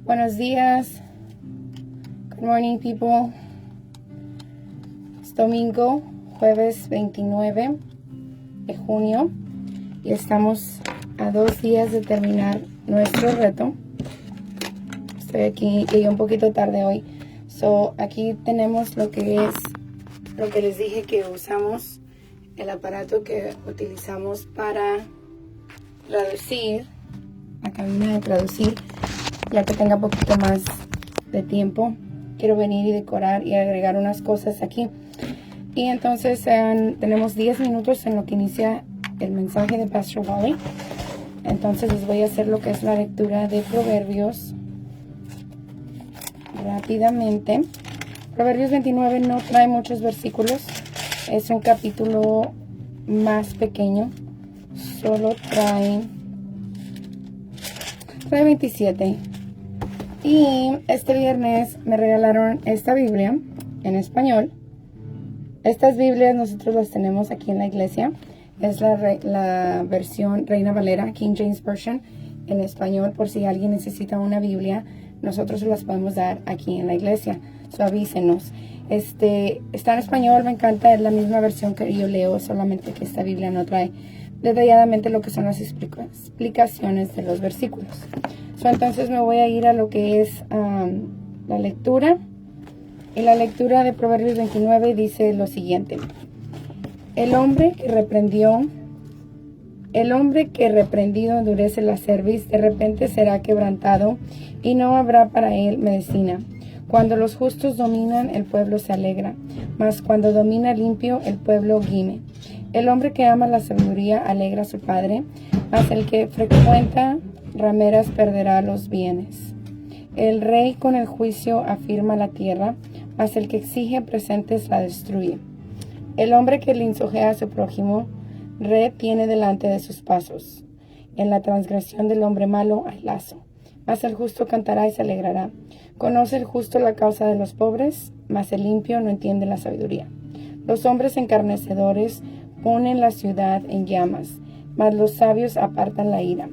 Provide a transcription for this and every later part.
Buenos días. Good morning, people. Es domingo, jueves 29 de junio. Y estamos a 2 días de terminar nuestro reto. Estoy aquí, llegué un poquito tarde hoy. Aquí tenemos lo que les dije que usamos, el aparato que utilizamos para traducir, la cabina de traducir. Ya que tenga poquito más de tiempo, quiero venir y decorar y agregar unas cosas aquí. Y entonces tenemos 10 minutos en lo que inicia el mensaje de Pastor Wally. Entonces les voy a hacer lo que es la lectura de Proverbios rápidamente. Proverbios 29 no trae muchos versículos, es un capítulo más pequeño, solo trae 27. Y este viernes me regalaron esta Biblia en español. Estas Biblias nosotros las tenemos aquí en la iglesia. Es la versión Reina Valera, King James Version, en español. Por si alguien necesita una Biblia, nosotros se las podemos dar aquí en la iglesia. Avísenos. Está en español, me encanta. Es la misma versión que yo leo, solamente que esta Biblia no trae detalladamente lo que son las explicaciones de los versículos. Entonces me voy a ir a lo que es la lectura. Y la lectura de Proverbios 29 dice lo siguiente: El hombre que reprendido endurece la cerviz, de repente será quebrantado, y no habrá para él medicina. Cuando los justos dominan, el pueblo se alegra, mas cuando domina el limpio, el pueblo gime. El hombre que ama la sabiduría alegra a su padre, mas el que frecuenta rameras perderá los bienes. El rey con el juicio afirma la tierra, mas el que exige presentes la destruye. El hombre que lisonjea a su prójimo retiene delante de sus pasos. En la transgresión del hombre malo hay lazo, mas el justo cantará y se alegrará. Conoce el justo la causa de los pobres, mas el limpio no entiende la sabiduría. Los hombres encarnecedores ponen la ciudad en llamas, mas los sabios apartan la ira.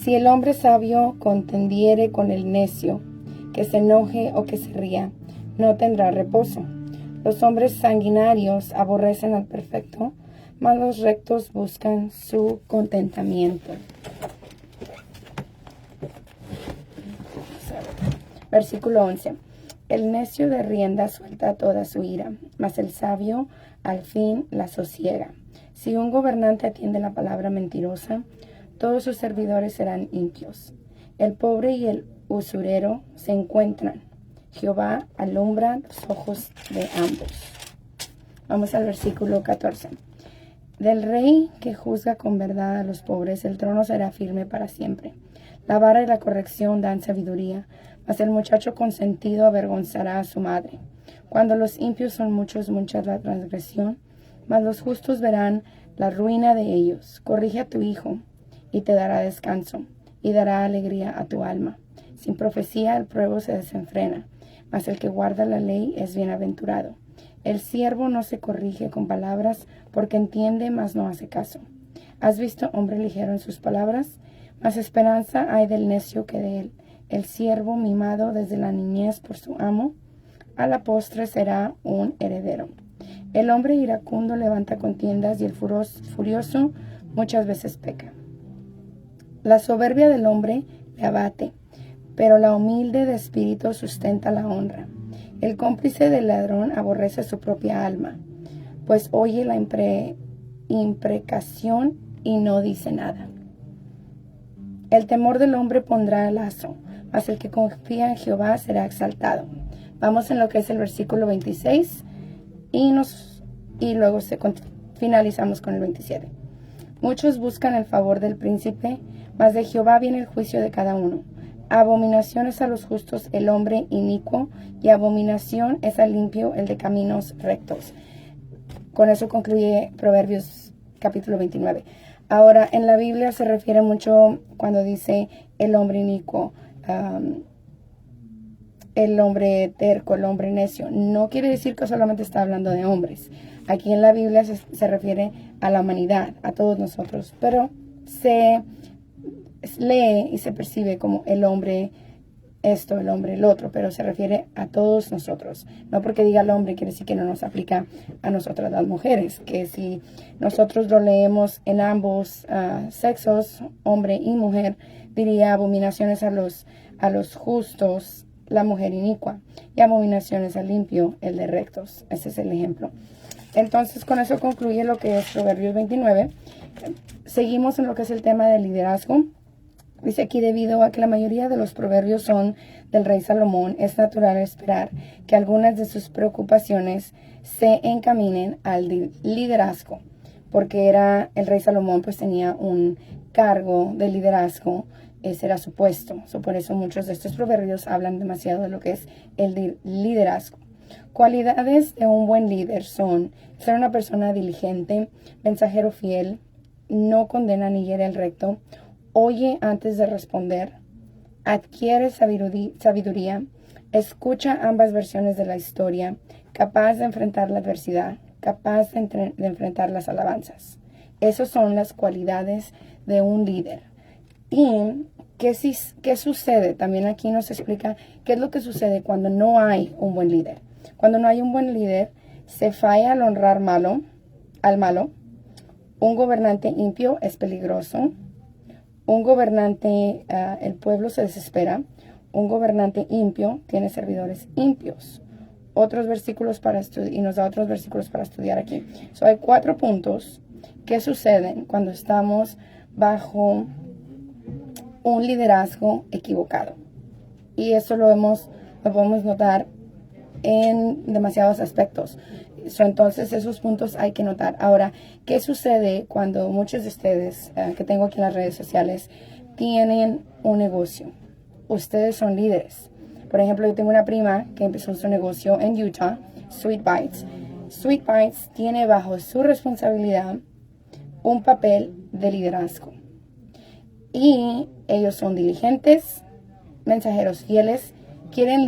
Si el hombre sabio contendiere con el necio, que se enoje o que se ría, no tendrá reposo. Los hombres sanguinarios aborrecen al perfecto, mas los rectos buscan su contentamiento. Versículo 11. El necio de rienda suelta toda su ira, mas el sabio al fin la sosiega. Si un gobernante atiende la palabra mentirosa, todos sus servidores serán impios. El pobre y el usurero se encuentran. Jehová alumbra los ojos de ambos. Vamos al versículo 14. Del rey que juzga con verdad a los pobres, el trono será firme para siempre. La vara y la corrección dan sabiduría, mas el muchacho consentido avergonzará a su madre. Cuando los impios son muchos, mucha la transgresión, mas los justos verán la ruina de ellos. Corrige a tu hijo, y te dará descanso, y dará alegría a tu alma. Sin profecía el pueblo se desenfrena, mas el que guarda la ley es bienaventurado. El siervo no se corrige con palabras, porque entiende, mas no hace caso. ¿Has visto hombre ligero en sus palabras? Mas esperanza hay del necio que de él. El siervo mimado desde la niñez por su amo, a la postre será un heredero. El hombre iracundo levanta contiendas, y el furioso muchas veces peca. La soberbia del hombre le abate, pero la humilde de espíritu sustenta la honra. El cómplice del ladrón aborrece su propia alma, pues oye la imprecación y no dice nada. El temor del hombre pondrá lazo, mas el que confía en Jehová será exaltado. Vamos en lo que es el versículo 26 y luego finalizamos con el 27. Muchos buscan el favor del príncipe, mas de Jehová viene el juicio de cada uno. Abominación es a los justos el hombre inicuo, y abominación es al limpio el de caminos rectos. Con eso concluye Proverbios capítulo 29. Ahora, en la Biblia se refiere mucho cuando dice el hombre inicuo, el hombre terco, el hombre necio. No quiere decir que solamente está hablando de hombres. Aquí en la Biblia se refiere a la humanidad, a todos nosotros, pero se lee y se percibe como el hombre esto, el hombre el otro, pero se refiere a todos nosotros. No porque diga el hombre quiere decir que no nos aplica a nosotras las mujeres, que si nosotros lo leemos en ambos sexos, hombre y mujer, diría abominaciones a los justos, la mujer inicua, y abominaciones al limpio, el de rectos. Ese es el ejemplo. Entonces, con eso concluye lo que es Proverbios 29. Seguimos en lo que es el tema del liderazgo. Dice aquí, debido a que la mayoría de los proverbios son del rey Salomón, es natural esperar que algunas de sus preocupaciones se encaminen al liderazgo, porque era el rey Salomón, pues tenía un cargo de liderazgo, ese era su puesto. Por eso muchos de estos proverbios hablan demasiado de lo que es el liderazgo. Cualidades de un buen líder son ser una persona diligente, mensajero fiel, no condena ni hiere el recto, oye antes de responder, adquiere sabiduría, escucha ambas versiones de la historia, capaz de enfrentar la adversidad, capaz de enfrentar las alabanzas. Esas son las cualidades de un líder. ¿Y qué sucede? También aquí nos explica qué es lo que sucede cuando no hay un buen líder. Cuando no hay un buen líder, se falla al honrar al malo. Un gobernante impío es peligroso. Un gobernante, el pueblo se desespera. Un gobernante impío tiene servidores impios. Otros versículos para estudiar, y nos da otros versículos para estudiar aquí. Hay 4 puntos que suceden cuando estamos bajo un liderazgo equivocado. Y eso lo podemos notar en demasiados aspectos. Entonces esos puntos hay que notar. Ahora, ¿qué sucede cuando muchos de ustedes que tengo aquí en las redes sociales tienen un negocio? Ustedes son líderes. Por ejemplo, yo tengo una prima que empezó su negocio en Utah, Sweet Bites. Sweet Bites tiene bajo su responsabilidad un papel de liderazgo. Y ellos son diligentes, mensajeros fieles, quieren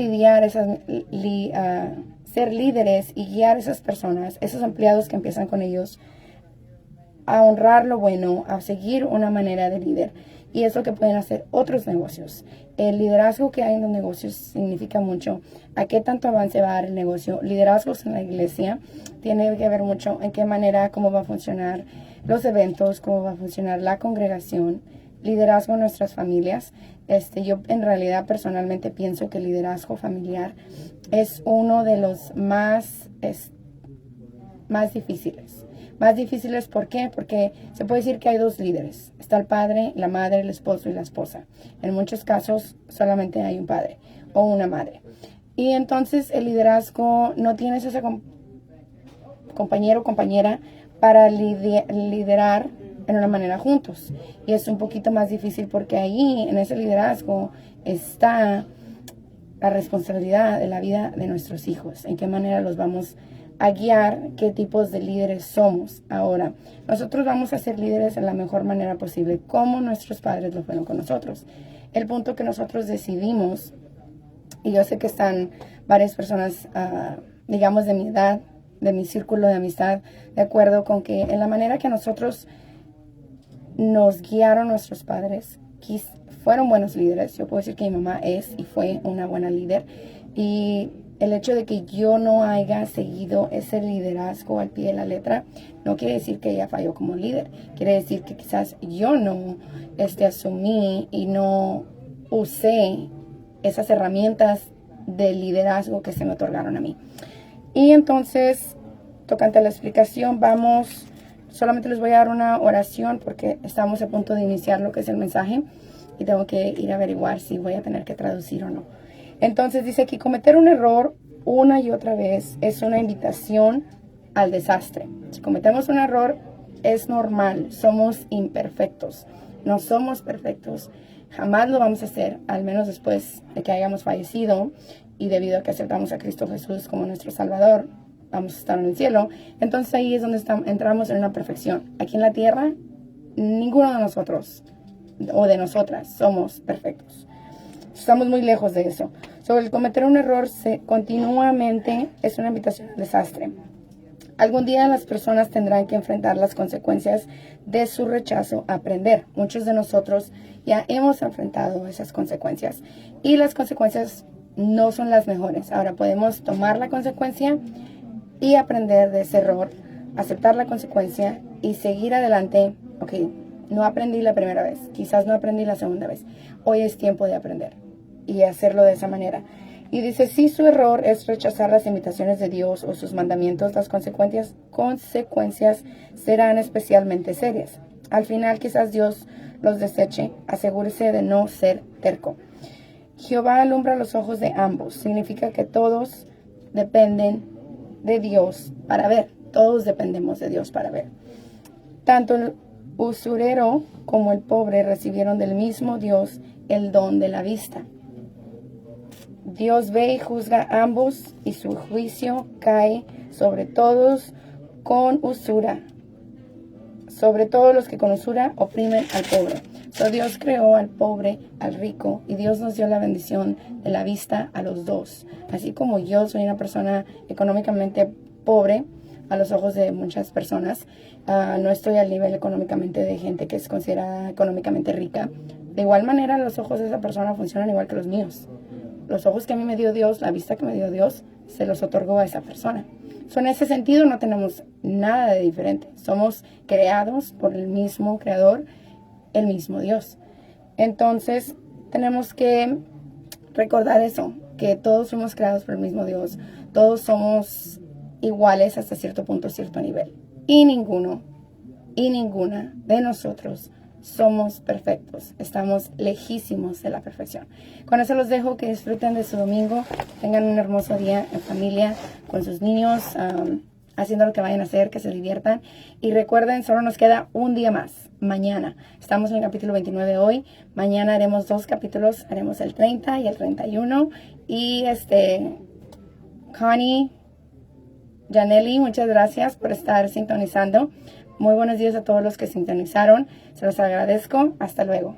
ser líderes y guiar a esas personas, esos empleados que empiezan con ellos, a honrar lo bueno, a seguir una manera de líder. Y es lo que pueden hacer otros negocios. El liderazgo que hay en los negocios significa mucho a qué tanto avance va a dar el negocio. Liderazgos en la iglesia tiene que ver mucho en qué manera, cómo va a funcionar los eventos, cómo va a funcionar la congregación. Liderazgo en nuestras familias. Yo en realidad personalmente pienso que el liderazgo familiar es uno de los más difíciles. Más difíciles, ¿por qué? Porque se puede decir que hay 2 líderes. Está el padre, la madre, el esposo y la esposa. En muchos casos solamente hay un padre o una madre. Y entonces el liderazgo no tienes ese compañero o compañera para liderar en una manera juntos. Y es un poquito más difícil porque ahí en ese liderazgo está la responsabilidad de la vida de nuestros hijos. En qué manera los vamos a guiar, qué tipos de líderes somos. Ahora, nosotros vamos a ser líderes de la mejor manera posible, como nuestros padres lo fueron con nosotros. El punto que nosotros decidimos, y yo sé que están varias personas, digamos de mi edad, de mi círculo de amistad, de acuerdo con que en la manera que nosotros nos guiaron nuestros padres, fueron buenos líderes. Yo puedo decir que mi mamá es y fue una buena líder. Y el hecho de que yo no haya seguido ese liderazgo al pie de la letra, no quiere decir que ella falló como líder. Quiere decir que quizás yo no asumí y no usé esas herramientas de liderazgo que se me otorgaron a mí. Y entonces, tocante a la explicación, solamente les voy a dar una oración porque estamos a punto de iniciar lo que es el mensaje y tengo que ir a averiguar si voy a tener que traducir o no. Entonces dice aquí, cometer un error una y otra vez es una invitación al desastre. Si cometemos un error es normal, somos imperfectos, no somos perfectos, jamás lo vamos a hacer, al menos después de que hayamos fallecido y debido a que aceptamos a Cristo Jesús como nuestro Salvador, vamos a estar en el cielo. Entonces ahí es donde entramos en una perfección. Aquí en la tierra, ninguno de nosotros o de nosotras somos perfectos. Estamos muy lejos de eso. El cometer un error continuamente es una invitación al desastre. Algún día las personas tendrán que enfrentar las consecuencias de su rechazo a aprender. Muchos de nosotros ya hemos enfrentado esas consecuencias y las consecuencias no son las mejores. Ahora podemos tomar la consecuencia y aprender de ese error, aceptar la consecuencia y seguir adelante. Ok, no aprendí la primera vez, quizás no aprendí la segunda vez. Hoy es tiempo de aprender y hacerlo de esa manera. Y dice, si su error es rechazar las invitaciones de Dios o sus mandamientos, las consecuencias serán especialmente serias. Al final quizás Dios los deseche. Asegúrese de no ser terco. Jehová alumbra los ojos de ambos. Significa que todos dependen de Dios para ver. Todos dependemos de Dios para ver. Tanto el usurero como el pobre recibieron del mismo Dios el don de la vista. Dios ve y juzga a ambos y su juicio cae sobre todos con usura. Sobre todos los que con usura oprimen al pobre. Dios creó al pobre, al rico, y Dios nos dio la bendición de la vista a los dos. Así como yo soy una persona económicamente pobre a los ojos de muchas personas, no estoy al nivel económicamente de gente que es considerada económicamente rica. De igual manera, los ojos de esa persona funcionan igual que los míos. Los ojos que a mí me dio Dios, la vista que me dio Dios, se los otorgó a esa persona. En ese sentido no tenemos nada de diferente. Somos creados por el mismo Creador, el mismo Dios. Entonces tenemos que recordar eso, que todos fuimos creados por el mismo Dios. Todos somos iguales hasta cierto punto, cierto nivel. Y ninguno y ninguna de nosotros somos perfectos. Estamos lejísimos de la perfección. Con eso los dejo, que disfruten de su domingo. Tengan un hermoso día en familia, con sus niños, haciendo lo que vayan a hacer, que se diviertan. Y recuerden, solo nos queda un día más. Mañana. Estamos en el capítulo 29 hoy. Mañana haremos 2 capítulos. Haremos el 30 y el 31. Y Connie, Janelli, muchas gracias por estar sintonizando. Muy buenos días a todos los que sintonizaron. Se los agradezco. Hasta luego.